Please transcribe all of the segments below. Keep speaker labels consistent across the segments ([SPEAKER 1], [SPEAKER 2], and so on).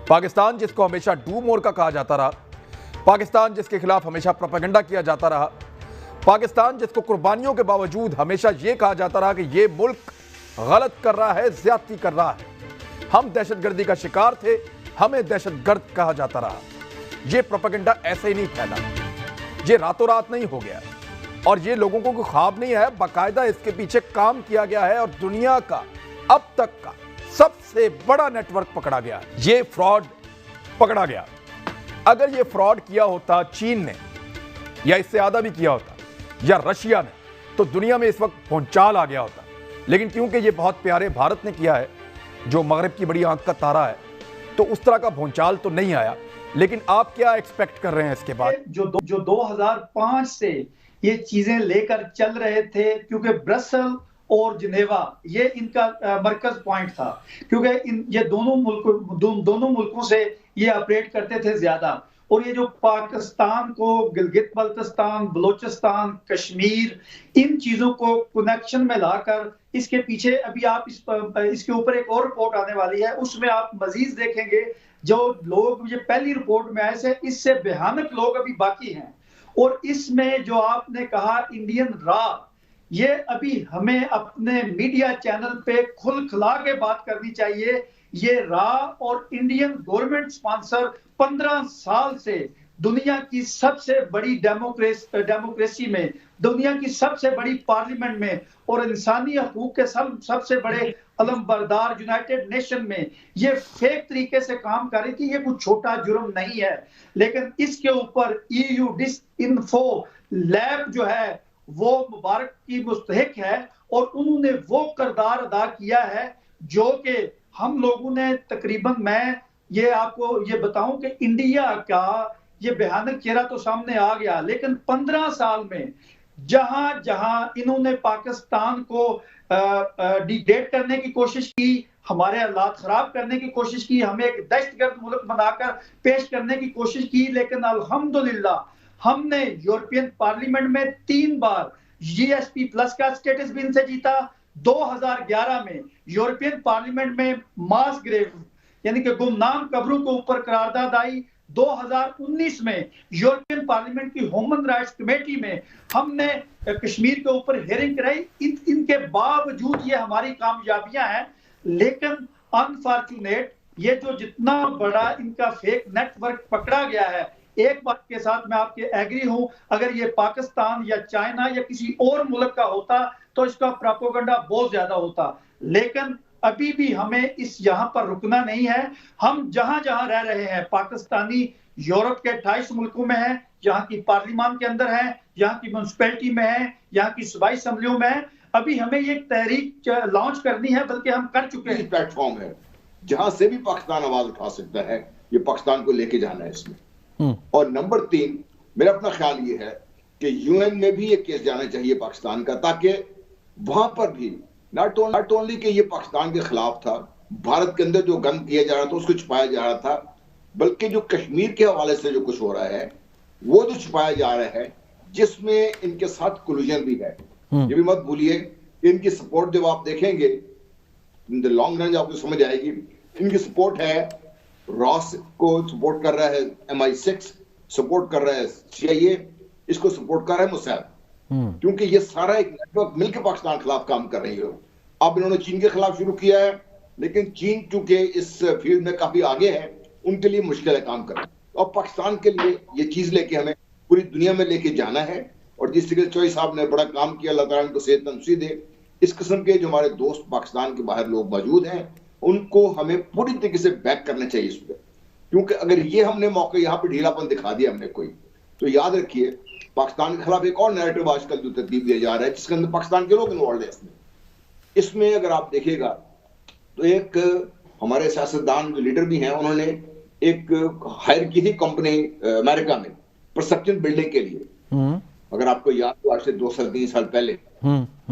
[SPEAKER 1] पाकिस्तान जिसको हमेशा do more का कहा जाता रहा, पाकिस्तान जिसके खिलाफ हमेशा प्रोपेगेंडा किया जाता रहा, पाकिस्तान जिसको कुर्बानियों के बावजूद हमेशा यह कहा जाता रहा कि यह मुल्क गलत कर रहा है, ज्यादती कर रहा है, हम दहशतगर्दी का शिकार थे, हमें दहशतगर्द कहा जाता रहा। यह प्रोपेगेंडा ऐसे ही नहीं फैला, ये रातों रात नहीं हो गया और ये लोगों को ख्वाब नहीं है, बाकायदा इसके पीछे काम किया गया है और दुनिया का अब तक का सबसे बड़ा नेटवर्क पकड़ा गया। ये फ्रॉड पकड़ा गया। अगर ये फ्रॉड किया होता चीन ने या इससे ज्यादा भी किया होता या रशिया ने, तो दुनिया में इस वक्त भूचाल आ गया होता। लेकिन क्योंकि ये बहुत प्यारे भारत ने किया है, जो मगरिब की बड़ी आंख का तारा है, तो उस तरह का भूचाल तो नहीं आया। लेकिन आप क्या एक्सपेक्ट कर रहे हैं इसके बाद?
[SPEAKER 2] जो 2005 से ये चीजें लेकर चल रहे थे, क्योंकि ब्रसल और जिनेवा ये इनका मरकज पॉइंट था, क्योंकि ये दोनों मुल्कों से ये ऑपरेट करते थे ज्यादा। और ये जो पाकिस्तान को गिलगित बल्तिस्तान, बलोचिस्तान, कश्मीर, इन चीजों को कनेक्शन में लाकर इसके पीछे अभी आप इसके ऊपर एक और रिपोर्ट आने वाली है, उसमें आप मजीद देखेंगे जो लोग ये पहली रिपोर्ट में आए थे, इससे भयानक लोग अभी बाकी हैं। और इसमें जो आपने कहा इंडियन रॉ, ये अभी हमें अपने मीडिया चैनल पे खुला के बात करनी चाहिए। ये रॉ और इंडियन गवर्नमेंट स्पॉन्सर 15 साल से दुनिया की सबसे बड़ी डेमोक्रेसी में, दुनिया की सबसे बड़ी पार्लियामेंट में और इंसानी हकूक के सबसे बड़े अलमबरदार यूनाइटेड नेशन में ये फेक तरीके से काम कर रही थी। ये कुछ छोटा जुर्म नहीं है, लेकिन इसके ऊपर EU डिसइंफो लैब जो है वो मुबारक की मुस्तहिक है और उन्होंने वो किरदार अदा किया है जो कि हम लोगों ने तकरीबन, मैं ये आपको ये बताऊं कि इंडिया का ये भयानक चेहरा तो सामने आ गया, लेकिन 15 साल में जहां जहां इन्होंने पाकिस्तान को डिग्रेड करने की कोशिश की, हमारे हालात खराब करने की कोशिश की, हमें एक दहशतगर्द मुल्क बनाकर पेश करने की कोशिश की, लेकिन अल्हम्दुलिल्लाह हमने यूरोपियन पार्लियामेंट में 3 बार GSP प्लस का स्टेटस भी इनसे जीता। 2011 में यूरोपियन पार्लियामेंट में मास ग्रेव यानी कि गुमनाम कब्रों के ऊपर करारदाद आई। 2019 में यूरोपियन पार्लियामेंट की ह्यूमन राइट्स कमेटी में हमने कश्मीर के ऊपर हियरिंग कराई। इनके बावजूद ये हमारी कामयाबियां हैं, लेकिन अनफॉर्चुनेट ये जो जितना बड़ा इनका फेक नेटवर्क पकड़ा गया है, एक बात के साथ मैं आपके एग्री हूं, अगर ये पाकिस्तान या चाइना या किसी और मुल्क का होता तो इसका प्रोपेगेंडा बहुत ज्यादा होता। लेकिन अभी भी हमें इस यहां पर रुकना नहीं है। हम जहां जहां रह रहे हैं, पाकिस्तानी यूरोप के 28 मुल्कों में है, यहाँ की पार्लियामान के अंदर है, यहाँ की म्युनिसिपैलिटी में है, यहाँ की सूबाई असम्बलियों में है, अभी हमें ये तहरीक लॉन्च करनी है, बल्कि हम कर चुके हैं।
[SPEAKER 3] प्लेटफॉर्म है जहां से भी पाकिस्तान आवाज उठा सकता है, ये पाकिस्तान को लेके जाना है इसमें। और नंबर 3, मेरा अपना ख्याल ये है कि UN में भी ये केस जाना चाहिए पाकिस्तान का, ताकि वहां पर भी नॉट ओनली कि ये पाकिस्तान के खिलाफ था, भारत के अंदर जो गंद किया जा रहा था उसको छुपाया जा रहा था, बल्कि जो कश्मीर के हवाले से जो कुछ हो रहा है वो जो छुपाया जा रहा है, जिसमें इनके साथ कोलिजन भी है। ये भी मत भूलिए कि इनकी सपोर्ट जब आप देखेंगे इन द लॉन्ग रन आपको समझ आएगी। इनकी सपोर्ट है, रॉस को सपोर्ट कर रहा है MI6, सपोर्ट कर रहा है CIA, इसको सपोर्ट कर रहा है मुसैद, क्योंकि ये सारा एक नेटवर्क मिलकर पाकिस्तान के खिलाफ काम कर रही है। अब इन्होंने चीन के खिलाफ शुरू किया है, लेकिन चीन चूंकि इस फील्ड में काफी आगे है, उनके लिए मुश्किल है काम करना। और पाकिस्तान के लिए ये चीज लेके हमें पूरी दुनिया में लेके जाना है। और जिस तरीके चौधरी साहब ने बड़ा काम किया, अल्लाह ताला उनको सेहत तंदुरुस्ती दे, इस किस्म के जो हमारे दोस्त पाकिस्तान के बाहर लोग मौजूद हैं, उनको हमें पूरी तरीके से बैक करना चाहिए इस पर। क्योंकि अगर ये हमने मौके यहाँ पे ढीलापन दिखा दिया हमने कोई, तो याद रखिए पाकिस्तान के खिलाफ एक और नैरेटिव आजकल जो तरतीब दिया जा रहा है, जिसके अंदर पाकिस्तान के लोग इन्वॉल्व है। इसमें अगर आप देखिएगा तो एक हमारे सियासतदान जो लीडर भी हैं, उन्होंने एक हायर की थी कंपनी अमेरिका में परसेप्शन बिल्डिंग के लिए। अगर आपको याद हो, आज से 2 साल 3 साल पहले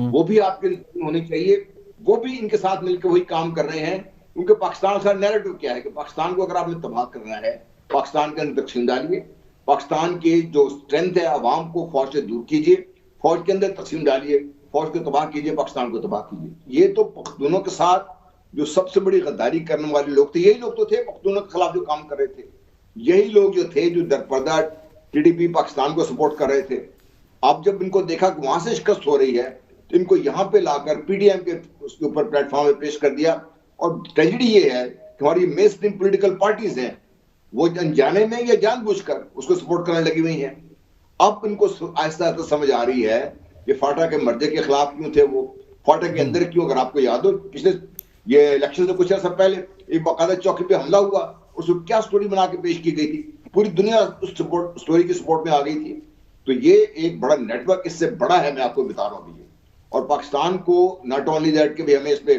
[SPEAKER 3] वो भी आपके होनी चाहिए, वो भी इनके साथ मिलकर वही काम कर रहे हैं। क्योंकि पाकिस्तान का नैरेटिव क्या है कि पाकिस्तान को अगर आपने तबाह करना है, पाकिस्तान के अंदर तकसीम डालिए, पाकिस्तान की जो स्ट्रेंथ है अवाम को फौज से दूर कीजिए, फौज के अंदर तकसीम डालिए, फौज को तबाह कीजिए, पाकिस्तान को तबाह कीजिए। ये तो दोनों के साथ जो सबसे बड़ी गद्दारी करने वाले लोग थे, यही लोग तो थे पख्तूनों के खिलाफ जो काम कर रहे थे, यही लोग जो थे जो दरपर्दा टीडीपी पाकिस्तान को सपोर्ट कर रहे थे। अब जब इनको देखा कि वहां से शिकस्त हो रही है तो इनको यहां पे लाकर पीडीएम के उसके ऊपर प्लेटफॉर्म पे पेश कर दिया। और ट्रेजेडी ये है कि हमारी मेन स्ट्रीम पॉलिटिकल पार्टीज हैं, वो अनजाने में या जानबूझकर उसको सपोर्ट करने लगी हुई हैं। अब इनको आहिस्ता आहिस्ता समझ आ रही है कि फाटा के मर्जे के खिलाफ क्यों थे वो, फाटा के अंदर क्यों। अगर आपको याद हो पिछले ये इलेक्शन से कुछ अर्सा पहले एक बाकायदा चौकी पे हमला हुआ, उसको क्या स्टोरी बना के पेश की गई थी, पूरी दुनिया उस स्टोरी की सपोर्ट में आ गई थी। तो ये एक बड़ा नेटवर्क इससे बड़ा है, मैं आपको बता रहा हूँ। और पाकिस्तान को नॉट ओनली दैट कि हमें इस पे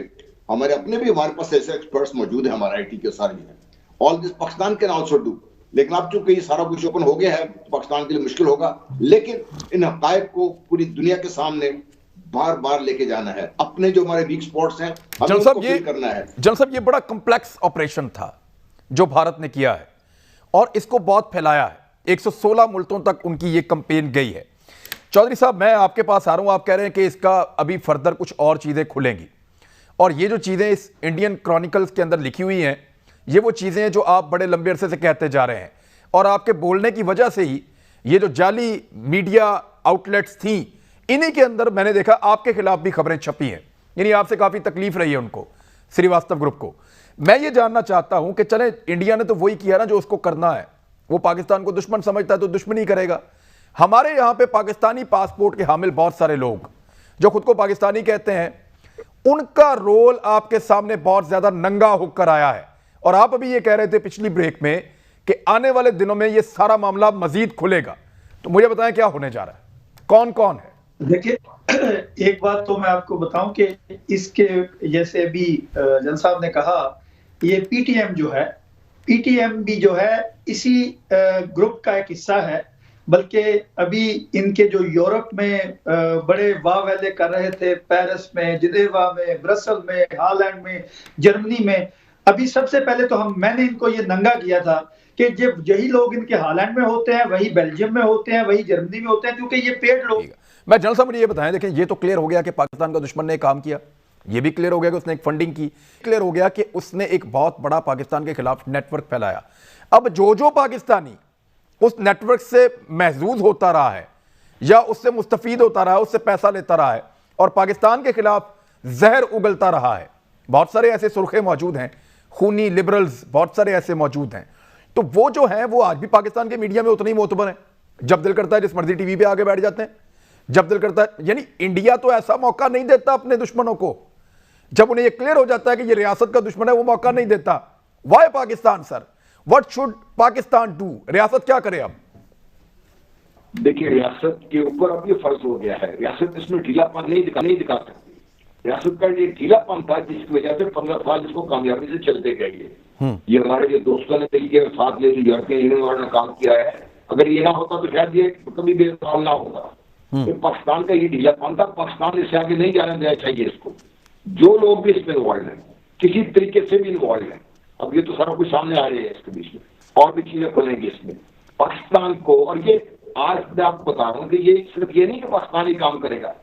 [SPEAKER 3] हमारे अपने भी हमारे पास ऐसे एक्सपर्ट्स मौजूद हैं, हमारे आईटी के सारे हैं, all this Pakistan can also do. लेकिन अब चूंकि ये सारा कुछ ओपन हो गया है तो पाकिस्तान के लिए मुश्किल होगा, लेकिन इन हकायक को पूरी दुनिया के सामने बार बार लेके जाना है। अपने जो हमारे वीक स्पॉट्स हैं हमें उनको फिल करना है।
[SPEAKER 1] जनरल साहब, ये बड़ा कॉम्प्लेक्स ऑपरेशन था जो भारत ने किया है और इसको बहुत फैलाया है। 116 मुल्कों तक उनकी ये कैंपेन गई है। चौधरी साहब, मैं आपके पास आ रहा हूं, आप कह रहे हैं कि इसका अभी फर्दर कुछ और चीजें खुलेंगी और ये जो चीजें इस इंडियन क्रॉनिकल्स के अंदर लिखी हुई हैं, ये वो चीजें हैं जो आप बड़े लंबे अरसे से कहते जा रहे हैं और आपके बोलने की वजह से ही ये जो जाली मीडिया आउटलेट्स थी, इन्हीं के अंदर मैंने देखा आपके खिलाफ भी खबरें छपी हैं, यानी आपसे काफी तकलीफ रही है उनको, श्रीवास्तव ग्रुप को। मैं ये जानना चाहता हूं कि चले इंडिया ने तो वही किया ना जो उसको करना है, वो पाकिस्तान को दुश्मन समझता है तो दुश्मनी करेगा। हमारे यहां पे पाकिस्तानी पासपोर्ट के हामिल बहुत सारे लोग जो खुद को पाकिस्तानी कहते हैं, उनका रोल आपके सामने बहुत ज्यादा नंगा होकर आया है और आप अभी ये कह रहे थे पिछली ब्रेक में कि आने वाले दिनों में ये सारा मामला मजीद खुलेगा। तो मुझे बताएं क्या होने जा रहा है, कौन कौन है?
[SPEAKER 2] देखिए, एक बात तो मैं आपको बताऊं कि इसके जैसे अभी जन साहब ने कहा, ये पीटीएम जो है, पीटीएम भी जो है इसी ग्रुप का एक हिस्सा है। बल्कि अभी इनके जो यूरोप में बड़े वाह वाले कर रहे थे, पेरिस में, जिनेवा में, ब्रसल में, हालैंड में, जर्मनी में, अभी सबसे पहले तो मैंने इनको ये नंगा किया था कि जब यही लोग इनके हालैंड में होते हैं, वही बेल्जियम में होते हैं, वही जर्मनी में होते हैं, क्योंकि ये पेड लोग।
[SPEAKER 1] मैं जनरल साहब मुझे ये बताएं, देखें ये तो क्लियर हो गया कि पाकिस्तान का दुश्मन ने काम किया, ये भी क्लियर हो गया कि उसने एक फंडिंग की, क्लियर हो गया कि उसने एक बहुत बड़ा पाकिस्तान के खिलाफ नेटवर्क फैलाया। अब जो पाकिस्तानी उस नेटवर्क से महजूज होता रहा है या उससे मुस्तफीद होता रहा है, उससे पैसा लेता रहा है और पाकिस्तान के खिलाफ जहर उगलता रहा है, बहुत सारे ऐसे सुर्खे मौजूद हैं, खूनी लिबरल्स बहुत सारे ऐसे मौजूद हैं, तो वो जो हैं वो आज भी पाकिस्तान के मीडिया में उतने ही मोतबर हैं। जब दिल करता है जिस मर्जी टीवी पे आके बैठ जाते हैं, जब दिल करता है। यानी इंडिया तो ऐसा मौका नहीं देता अपने दुश्मनों को, जब उन्हें ये क्लियर हो जाता है कि ये रियासत का दुश्मन है, वो मौका नहीं देता। Why Pakistan sir, what should Pakistan do? रियासत क्या करे अब?
[SPEAKER 4] देखिए, रियासत के ऊपर अब ये फर्ज हो गया है, रियासत इसमें ढीलापन नहीं दिखा सकती। रियासत का ये ढीलापन था जिसकी वजह से 15 साल इसको कामयाबी से चलते गए। ये हमारे जो दोस्तों ने तरीके साथ ले यूरोपियन यूनियन ने काम किया है, अगर ये ना होता तो शायद ये कभी बेसाल ना होता। तो पाकिस्तान का ये ढीलापन था, पाकिस्तान इससे आगे नहीं जाने देना चाहिए इसको। जो लोग भी इसमें इन्वॉल्व हैं, किसी तरीके से भी इन्वॉल्व हैं, अब ये तो सारा कुछ सामने आ रही है इसके बीच में, और भी चीजें खुलेंगी इसमें पाकिस्तान को। और ये आज मैं आपको बता रहा हूँ कि ये सिर्फ ये नहीं कि पाकिस्तान ही काम करेगा,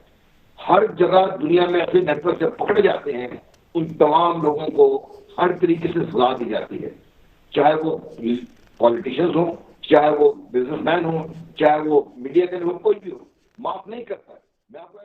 [SPEAKER 4] हर जगह दुनिया में ऐसे नेटवर्क जब पकड़े जाते हैं, उन तमाम लोगों को हर तरीके से सलाह दी जाती है, चाहे वो पॉलिटिशियंस हो, चाहे वो बिजनेसमैन हो, चाहे वो मीडिया के लोग, कोई भी हो, माफ नहीं करता है। मैं आपको